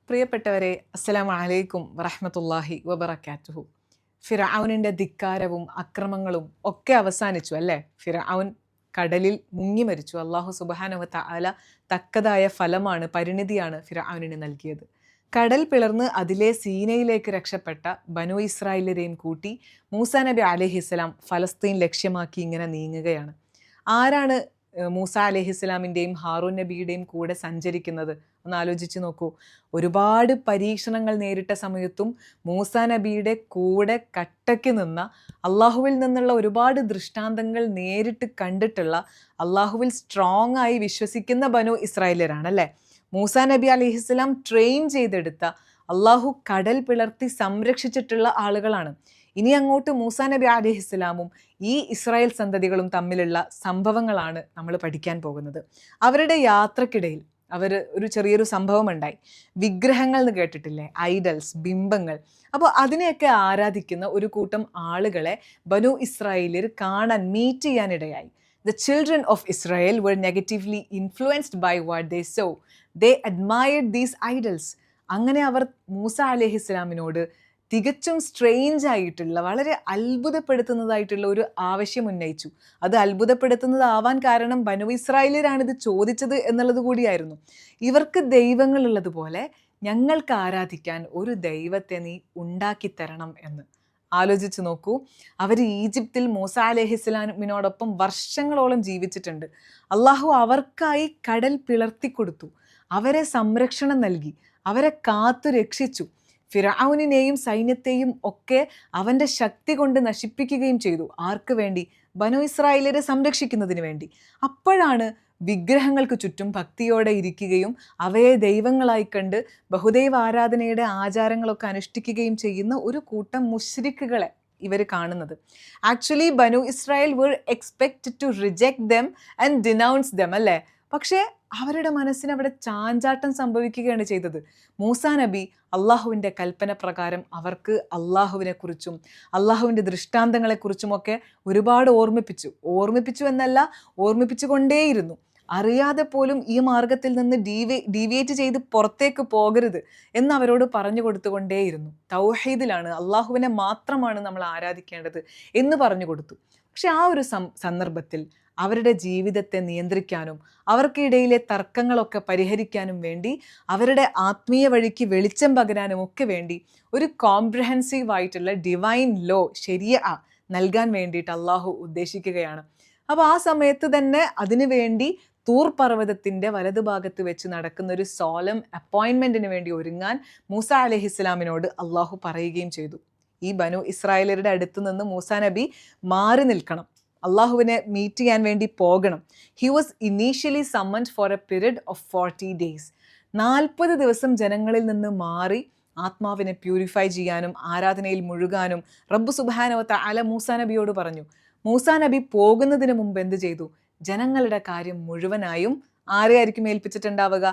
പ്രിയപ്പെട്ടവരെ, അസ്സലാമു അലൈക്കും വറഹ്മത്തുള്ളാഹി വബറകാതുഹു. ഫിർഔനിന്റെ ധിക്കാരവും അക്രമങ്ങളും ഒക്കെ അവസാനിച്ചു അല്ലേ? ഫിർഔൻ കടലിൽ മുങ്ങി മരിച്ചു. അല്ലാഹു സുബ്ഹാനഹു വ തആല തക്കതായ ഫലമാണ്, പരിണിതിയാണ് ഫിർഔനിന് നൽകിയത്. കടൽ പിളർന്ന് അതിലെ സീനയിലേക്ക് രക്ഷപ്പെട്ട ബനു ഇസ്രായേലിനെയും കൂട്ടി മൂസാ നബി അലൈഹിസ്സലാം ഫലസ്തീൻ ലക്ഷ്യമാക്കി ഇങ്ങനെ നീങ്ങുകയാണ്. ആരാണ് മൂസ അലൈഹിസ്സലാമിൻ്റെയും ഹാറൂൻ നബിയുടെയും കൂടെ സഞ്ചരിക്കുന്നത്? ഒന്ന് ആലോചിച്ച് നോക്കൂ. ഒരുപാട് പരീക്ഷണങ്ങൾ നേരിട്ട സമയത്തും മൂസ നബിയുടെ കൂടെ കട്ടയ്ക്ക് നിന്ന, അള്ളാഹുവിൽ നിന്നുള്ള ഒരുപാട് ദൃഷ്ടാന്തങ്ങൾ നേരിട്ട് കണ്ടിട്ടുള്ള, അള്ളാഹുവിൽ സ്ട്രോങ് ആയി വിശ്വസിക്കുന്ന ബനു ഇസ്രായേലരാണല്ലേ. മൂസ നബി അലൈഹിസ്സലാം ട്രെയിൻ ചെയ്തെടുത്ത, അള്ളാഹു കടൽ പിളർത്തി സംരക്ഷിച്ചിട്ടുള്ള ആളുകളാണ്. ഇനി അങ്ങോട്ട് മൂസാ നബി അലൈഹിസ്സലാമും ഈ ഇസ്രായേൽ സന്തതികളും തമ്മിലുള്ള സംഭവങ്ങളാണ് നമ്മൾ പഠിക്കാൻ പോകുന്നത്. അവരുടെ യാത്രക്കിടയിൽ ഒരു ചെറിയൊരു സംഭവം ഉണ്ടായി. വിഗ്രഹങ്ങൾ എന്ന് കേട്ടിട്ടില്ലേ? ഐഡൽസ്, ബിംബങ്ങൾ. അപ്പോൾ അതിനെയൊക്കെ ആരാധിക്കുന്ന ഒരു കൂട്ടം ആളുകളെ ബനു ഇസ്രായേലിൽ കാണാൻ, meet ചെയ്യാനിടയായി. The children of Israel were negatively influenced by what they saw. They admired these idols. അങ്ങനെ അവർ മൂസ അലൈഹിസ്സലാമിനോട് തികച്ചും സ്ട്രെയിഞ്ച് ആയിട്ടുള്ള, വളരെ അത്ഭുതപ്പെടുത്തുന്നതായിട്ടുള്ള ഒരു ആവശ്യം ഉന്നയിച്ചു. അത് അത്ഭുതപ്പെടുത്തുന്നതാവാൻ കാരണം ബനു ഇസ്രായേലിലാണ് ഇത് ചോദിച്ചത് എന്നുള്ളത് കൂടിയായിരുന്നു. ഇവർക്ക് ദൈവങ്ങളുള്ളതുപോലെ ഞങ്ങൾക്ക് ആരാധിക്കാൻ ഒരു ദൈവത്തെ നീ ഉണ്ടാക്കിത്തരണം എന്ന്. ആലോചിച്ച് നോക്കൂ. അവർ ഈജിപ്തിൽ മൂസ അലൈഹിസ്സലാമിനോടൊപ്പം വർഷങ്ങളോളം ജീവിച്ചിട്ടുണ്ട്. അള്ളാഹു അവർക്കായി കടൽ പിളർത്തിക്കൊടുത്തു, അവരെ സംരക്ഷണം നൽകി, അവരെ കാത്തു രക്ഷിച്ചു. ഫിർഔനിനെയും സൈന്യത്തെയും ഒക്കെ അവൻ്റെ ശക്തി കൊണ്ട് നശിപ്പിക്കുകയും ചെയ്തു. ആർക്ക് വേണ്ടി? ബനു ഇസ്രായേലിനെ സംരക്ഷിക്കുന്നതിന് വേണ്ടി. അപ്പോഴാണ് വിഗ്രഹങ്ങൾക്ക് ചുറ്റും ഭക്തിയോടെ ഇരിക്കുകയും അവയെ ദൈവങ്ങളായി കണ്ട് ബഹുദൈവ ആരാധനയുടെ ആചാരങ്ങളൊക്കെ അനുഷ്ഠിക്കുകയും ചെയ്യുന്ന ഒരു കൂട്ടം മുശ്രിക്കുകളെ ഇവർ കാണുന്നത്. Actually Banu Israel were expected to reject them and denounce them അല്ലേ? പക്ഷേ അവരുടെ മനസ്സിന് അവിടെ ചാഞ്ചാട്ടം സംഭവിക്കുകയാണ് ചെയ്തത്. മൂസാ നബി അള്ളാഹുവിൻ്റെ കൽപ്പന പ്രകാരം അവർക്ക് അള്ളാഹുവിനെ കുറിച്ചും അള്ളാഹുവിൻ്റെ ദൃഷ്ടാന്തങ്ങളെക്കുറിച്ചുമൊക്കെ ഒരുപാട് ഓർമ്മിപ്പിച്ചു എന്നല്ല, ഓർമ്മിപ്പിച്ചുകൊണ്ടേയിരുന്നു. അറിയാതെ പോലും ഈ മാർഗത്തിൽ നിന്ന് ഡീവിയേറ്റ് ചെയ്ത് പുറത്തേക്ക് പോകരുത് എന്ന് അവരോട് പറഞ്ഞു കൊടുത്തുകൊണ്ടേയിരുന്നു. തൗഹീദിലാണ്, അള്ളാഹുവിനെ മാത്രമാണ് നമ്മൾ ആരാധിക്കേണ്ടത് എന്ന് പറഞ്ഞു കൊടുത്തു. പക്ഷെ ആ ഒരു സന്ദർഭത്തിൽ അവരുടെ ജീവിതത്തെ നിയന്ത്രിക്കാനും അവർക്കിടയിലെ തർക്കങ്ങളൊക്കെ പരിഹരിക്കാനും വേണ്ടി, അവരുടെ ആത്മീയ വഴിക്ക് വെളിച്ചം പകരാനും ഒക്കെ വേണ്ടി ഒരു കോംപ്രഹെൻസീവ് ആയിട്ടുള്ള ഡിവൈൻ ലോ, ശരിയ നൽകാൻ വേണ്ടിയിട്ട് അള്ളാഹു ഉദ്ദേശിക്കുകയാണ്. അപ്പോൾ ആ സമയത്ത് തന്നെ അതിനു വേണ്ടി തൂർ പർവ്വതത്തിൻ്റെ വലതുഭാഗത്ത് വെച്ച് നടക്കുന്ന ഒരു സോലം അപ്പോയിൻമെൻറ്റിന് വേണ്ടി ഒരുങ്ങാൻ മൂസ അലൈഹിസ്സലാമിനോട് അള്ളാഹു പറയുകയും ചെയ്തു. ഈ ബനു ഇസ്രായേലരുടെ അടുത്ത് നിന്ന് മൂസാ നബി മാറി നിൽക്കണം, അള്ളാഹുവിനെ മീറ്റ് ചെയ്യാൻ വേണ്ടി പോകണം. He was initially summoned for a period of 40 days. 40 ദിവസം ജനങ്ങളിൽ നിന്ന് മാറി ആത്മാവിനെ പ്യൂരിഫൈ ചെയ്യാനും ആരാധനയിൽ മുഴുകാനും റബ്ബ് സുബ്ഹാനഹു വ തആല മൂസാ നബിയോട് പറഞ്ഞു. മൂസാ നബി പോകുന്നതിന് മുമ്പ് എന്ത് ചെയ്തു? ജനങ്ങളുടെ കാര്യം മുഴുവനായും ആരെയായിരിക്കും ഏൽപ്പിച്ചിട്ടുണ്ടാവുക?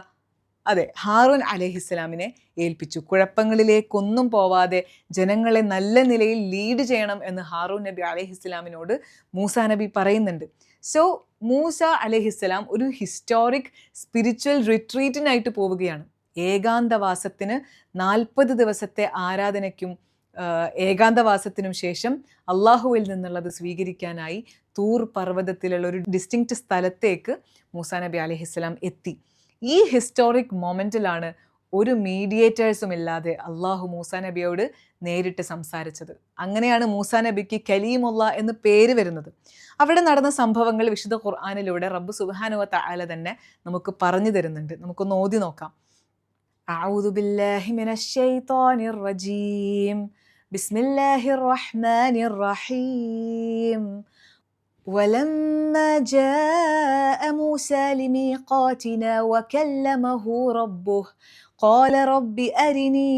അതെ, ഹാറൂൻ അലൈഹിസ്സലാമിനെ ഏൽപ്പിച്ചു. കുഴപ്പങ്ങളിലേക്കൊന്നും പോവാതെ ജനങ്ങളെ നല്ല നിലയിൽ ലീഡ് ചെയ്യണം എന്ന് ഹാറൂൻ നബി അലൈഹിസ്സലാമിനോട് മൂസാ നബി പറയുന്നുണ്ട്. സോ മൂസ അലൈഹിസ്സലാം ഒരു ഹിസ്റ്റോറിക് സ്പിരിച്വൽ റിട്രീറ്റിനായിട്ട് പോവുകയാണ്. ഏകാന്തവാസത്തിന്, 40 ദിവസത്തെ ആരാധനയ്ക്കും ഏകാന്തവാസത്തിനും ശേഷം അള്ളാഹുവിൽ നിന്നുള്ളത് സ്വീകരിക്കാനായി തൂർ പർവ്വതത്തിലുള്ള ഒരു ഡിസ്റ്റിങ്ക്റ്റ് സ്ഥലത്തേക്ക് മൂസാ നബി അലൈഹിസ്സലാം എത്തി. ഈ ഹിസ്റ്റോറിക് മൊമെൻറ്റിലാണ് ഒരു മീഡിയേറ്റേഴ്സും ഇല്ലാതെ അള്ളാഹു മൂസാ നബിയോട് നേരിട്ട് സംസാരിച്ചത്. അങ്ങനെയാണ് മൂസാ നബിക്ക് കലീമുള്ള എന്ന് പേര് വരുന്നത്. അവിടെ നടന്ന സംഭവങ്ങൾ വിശുദ്ധ ഖുർആനിലൂടെ റബ്ബ് സുബ്ഹാനഹു വ തആല തന്നെ നമുക്ക് പറഞ്ഞു തരുന്നുണ്ട്. നമുക്കൊന്ന് ഓതി നോക്കാം. അഊദു ബില്ലാഹി മിനശ് ശൈത്വാനിർ റജീം. ബിസ്മില്ലാഹിർ റഹ്മാനിർ റഹീം. ولما جاء موسى لميقاتنا وكلمه ربه قال رب أرني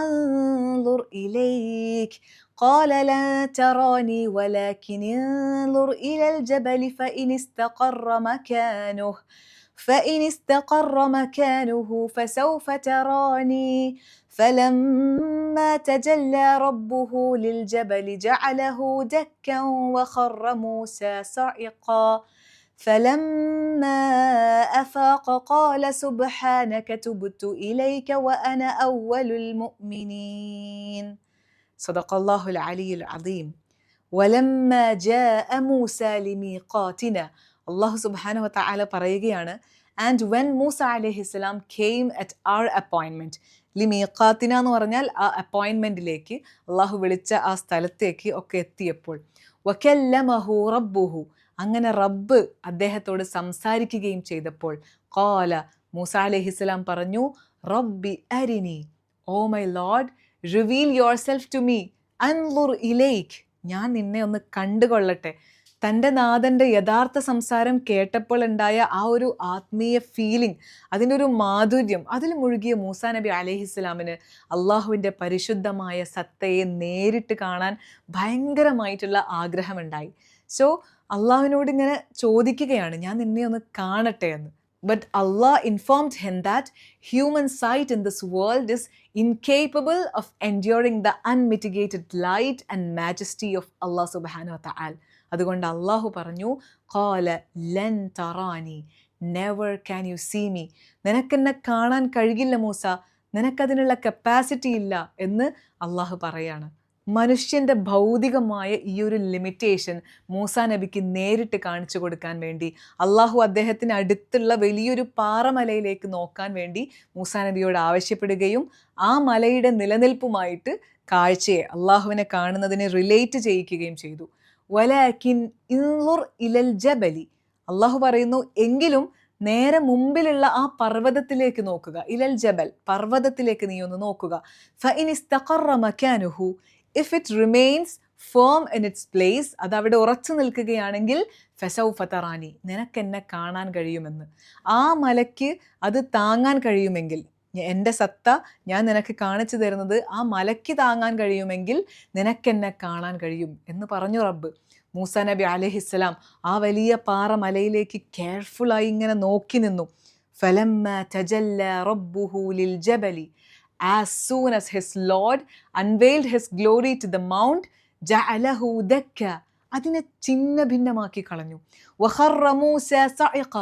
أنظر إليك قال لا تراني ولكن انظر إلى الجبل فإن استقر مكانه فسوف تراني فلما تجلى ربه للجبل جعله دكا وخر موسى صعقا فلما أفاق قال سبحانك تبت إليك وأنا أول المؤمنين. صدق الله العلي العظيم. ولما جاء موسى لميقاتنا, അള്ളാഹു സുബ്ഹാനഹു വ തആല പറയുകയാണ്, and when മൂസ അലൈഹിസ്സലാം came at our appointment. ലിമീഖാത്തിന എന്ന് പറഞ്ഞാൽ ആ അപ്പോയിൻമെൻറ്റിലേക്ക്, അള്ളാഹു വിളിച്ച ആ സ്ഥലത്തേക്ക് ഒക്കെ എത്തിയപ്പോൾ, വകല്ലമഹു റബ്ബുഹു, അങ്ങനെ റബ്ബ് അദ്ദേഹത്തോട് സംസാരിക്കുകയും ചെയ്തപ്പോൾ, ഖാല, മൂസ അലൈഹിസ്സലാം പറഞ്ഞു, റബ്ബി അരിനി, oh my lord, reveal yourself to me, അൻളുർ ഇലൈക്, ഞാൻ നിന്നെ ഒന്ന് കണ്ടുകൊള്ളട്ടെ. തൻ്റെ നാഥൻ്റെ യഥാർത്ഥ സംസാരം കേട്ടപ്പോൾ ഉണ്ടായ ആ ഒരു ആത്മീയ ഫീലിംഗ്, അതിൻ്റെ ഒരു മാധുര്യം, അതിൽ മുഴുകിയ മൂസാ നബി അലൈഹിസ്സലാമിന് അള്ളാഹുവിൻ്റെ പരിശുദ്ധമായ സത്തയെ നേരിട്ട് കാണാൻ ഭയങ്കരമായിട്ടുള്ള ആഗ്രഹമുണ്ടായി. സോ അള്ളാഹുവിനോട് ഇങ്ങനെ ചോദിക്കുകയാണ്, ഞാൻ നിന്നെ ഒന്ന് കാണട്ടെ എന്ന്. But Allah informed him that human sight in this world is incapable of enduring the unmitigated light and majesty of Allah subhanahu wa ta'ala. അതുകൊണ്ട് അള്ളാഹു പറഞ്ഞു, ഖാല ലൻ തറാനി, never can you see me, നിനക്കെന്നെ കാണാൻ കഴിയില്ല മൂസ, നിനക്കതിനുള്ള കപ്പാസിറ്റി ഇല്ല എന്ന് അള്ളാഹു പറയാണ്. മനുഷ്യൻ്റെ ഭൗതികമായ ഈ ഒരു ലിമിറ്റേഷൻ മൂസാ നബിക്ക് നേരിട്ട് കാണിച്ചു കൊടുക്കാൻ വേണ്ടി അള്ളാഹു അദ്ദേഹത്തിന് അടുത്തുള്ള വലിയൊരു പാറമലയിലേക്ക് നോക്കാൻ വേണ്ടി മൂസാ നബിയോട് ആവശ്യപ്പെടുകയും ആ മലയുടെ നിലനിൽപ്പുമായിട്ട് കാഴ്ചയെ, അള്ളാഹുവിനെ കാണുന്നതിനെ റിലേറ്റ് ചെയ്യിക്കുകയും ചെയ്തു. വലാകിൻ ഇൻളുർ ഇലൽ ജബലി, അള്ളാഹു പറയുന്നു, എങ്കിലും നേരെ മുമ്പിലുള്ള ആ പർവ്വതത്തിലേക്ക് നോക്കുക. ഇലൽ ജബൽ, പർവ്വതത്തിലേക്ക് നീ ഒന്ന് നോക്കുക. ഫഇൻ ഇസ്തഖറ മകാനുഹു, if it remains firm in its place, അത് അവിടെ ഉറച്ചു നിൽക്കുകയാണെങ്കിൽ, ഫസൗഫ തറാനി, നിനക്കെന്നെ കാണാൻ കഴിയുമെന്ന്. ആ മലയ്ക്ക് അത് താങ്ങാൻ കഴിയുമെങ്കിൽ, എൻ്റെ സത്ത ഞാൻ നിനക്ക് കാണിച്ചു തരുന്നത് ആ മലയ്ക്ക് താങ്ങാൻ കഴിയുമെങ്കിൽ നിനക്കെന്നെ കാണാൻ കഴിയും എന്ന് പറഞ്ഞു റബ്ബ്. മൂസാ നബി അലൈഹിസ്സലാം ആ വലിയ പാറ മലയിലേക്ക് കെയർഫുള്ളായി ഇങ്ങനെ നോക്കി നിന്നു. ഫലമ്മ തജല്ല റബ്ബുഹു ലിൽ ജബലി, as soon as his Lord unveiled his glory to the mount, ജഅലഹു ദക്ക, അതിനെ ചിന്ന ഭിന്നമാക്കി കളഞ്ഞു. വഖറ മൂസ സഇഖ,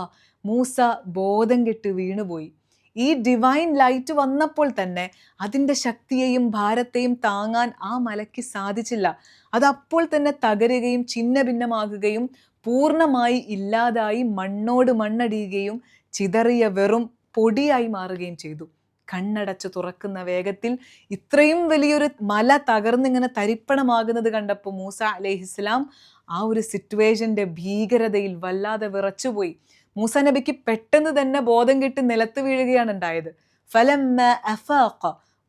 മൂസ ബോധം കെട്ട് വീണുപോയി. ഈ ഡിവൈൻ ലൈറ്റ് വന്നപ്പോൾ തന്നെ അതിൻ്റെ ശക്തിയെയും ഭാരത്തെയും താങ്ങാൻ ആ മലയ്ക്ക് സാധിച്ചില്ല. അതപ്പോൾ തന്നെ തകരുകയും ചിന്ന ഭിന്നമാകുകയും പൂർണ്ണമായി ഇല്ലാതായി മണ്ണോട് മണ്ണടിയുകയും ചിതറിയ വെറും പൊടിയായി മാറുകയും ചെയ്തു. കണ്ണടച്ച് തുറക്കുന്ന വേഗത്തിൽ ഇത്രയും വലിയൊരു മല തകർന്നിങ്ങനെ തരിപ്പണമാകുന്നത് കണ്ടപ്പോൾ മൂസ അലൈഹിസ്സലാം ആ ഒരു സിറ്റുവേഷൻ്റെ ഭീകരതയിൽ വല്ലാതെ വിറച്ചുപോയി. മൂസ നബിക്ക് പെട്ടെന്ന് തന്നെ ബോധം കെട്ട് നിലത്ത് വീഴുകയാണ് ഉണ്ടായത്. ഫലമ്മ അഫാഖ,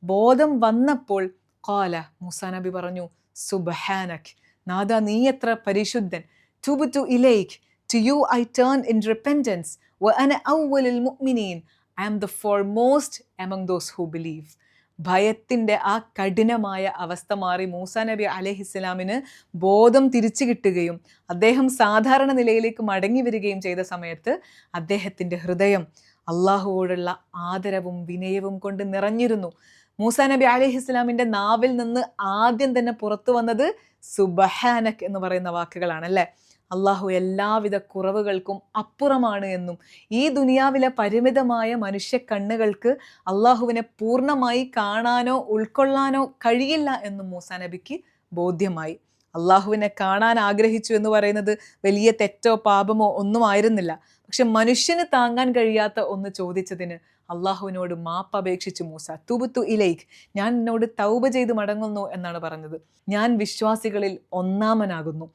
ബോധം വന്നപ്പോൾ, ഖാല, മൂസ നബി പറഞ്ഞു, സുബ്ഹാനക്, നാദ നീ എത്ര പരിശുദ്ധൻ, തുബ്തു ഇലൈക്, to you I turn in repentance, വഅന അവ്വലുൽ മുഅ്മിനീൻ, I am the foremost among those who believe. ഭയത്തിൻ്റെ ആ കഠിനമായ അവസ്ഥ മാറി മൂസാ നബി അലൈഹിസ്സലാമിന് ബോധം തിരിച്ചു കിട്ടുകയും അദ്ദേഹം സാധാരണ നിലയിലേക്ക് മടങ്ങി വരികയും ചെയ്ത സമയത്ത് അദ്ദേഹത്തിൻ്റെ ഹൃദയം അള്ളാഹുവോടുള്ള ആദരവും വിനയവും കൊണ്ട് നിറഞ്ഞിരുന്നു. മൂസാ നബി അലൈഹിസ്സലാമിൻ്റെ നാവിൽ നിന്ന് ആദ്യം തന്നെ പുറത്തു വന്നത് സുബ്ഹാനക് എന്ന് പറയുന്ന വാക്കുകളാണല്ലേ. അള്ളാഹു എല്ലാവിധ കുറവുകൾക്കും അപ്പുറമാണ് എന്നും ഈ ദുനിയാവിലെ പരിമിതമായ മനുഷ്യ കണ്ണുകൾക്ക് അള്ളാഹുവിനെ പൂർണ്ണമായി കാണാനോ ഉൾക്കൊള്ളാനോ കഴിയില്ല എന്നും മൂസാ നബിക്ക് ബോധ്യമായി. അള്ളാഹുവിനെ കാണാൻ ആഗ്രഹിച്ചു എന്ന് പറയുന്നത് വലിയ തെറ്റോ പാപമോ ഒന്നും ആയിരുന്നില്ല. പക്ഷെ മനുഷ്യന് താങ്ങാൻ കഴിയാത്ത ഒന്ന് ചോദിച്ചതിന് അള്ളാഹുവിനോട് മാപ്പ് അപേക്ഷിച്ചു മൂസ. തുബ്തു ഇലൈക്, ഞാൻ എന്നോട് തൗബ ചെയ്ത് മടങ്ങുന്നു എന്നാണ് പറഞ്ഞത്. ഞാൻ വിശ്വാസികളിൽ ഒന്നാമനാകുന്നു.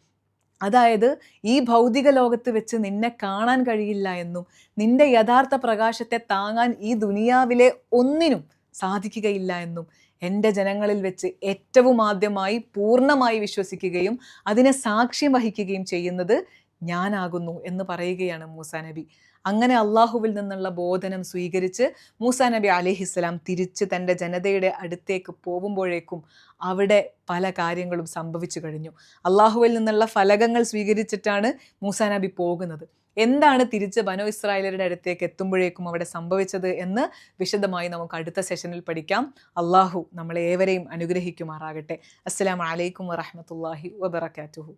അതായത് ഈ ഭൗതിക ലോകത്ത് വെച്ച് നിന്നെ കാണാൻ കഴിയില്ല എന്നും നിന്റെ യഥാർത്ഥ പ്രകാശത്തെ താങ്ങാൻ ഈ ദുനിയാവിലെ ഒന്നിനും സാധിക്കുകയില്ല എന്നും എൻ്റെ ജനങ്ങളിൽ വെച്ച് ഏറ്റവും ആദ്യമായി പൂർണ്ണമായി വിശ്വസിക്കുകയും അതിനെ സാക്ഷ്യം വഹിക്കുകയും ചെയ്യുന്നത് ഞാനാകുന്നു എന്ന് പറയുകയാണ് മൂസാ നബി. അങ്ങനെ അള്ളാഹുവിൽ നിന്നുള്ള ബോധനം സ്വീകരിച്ച് മൂസാ നബി അലൈഹിസ്സലാം തിരിച്ച് തൻ്റെ ജനതയുടെ അടുത്തേക്ക് പോകുമ്പോഴേക്കും അവിടെ പല കാര്യങ്ങളും സംഭവിച്ചു കഴിഞ്ഞു. അള്ളാഹുവിൽ നിന്നുള്ള ഫലകങ്ങൾ സ്വീകരിച്ചിട്ടാണ് മൂസാ നബി പോകുന്നത്. എന്താണ് തിരിച്ച് ബനു ഇസ്രായേലരുടെ അടുത്തേക്ക് എത്തുമ്പോഴേക്കും അവിടെ സംഭവിച്ചത് എന്ന് വിശദമായി നമുക്ക് അടുത്ത സെഷനിൽ പഠിക്കാം. അള്ളാഹു നമ്മളെ ഏവരെയും അനുഗ്രഹിക്കുമാറാകട്ടെ. അസ്സലാമു അലൈക്കും വറഹ്മത്തുള്ളാഹി വബറകാതുഹു.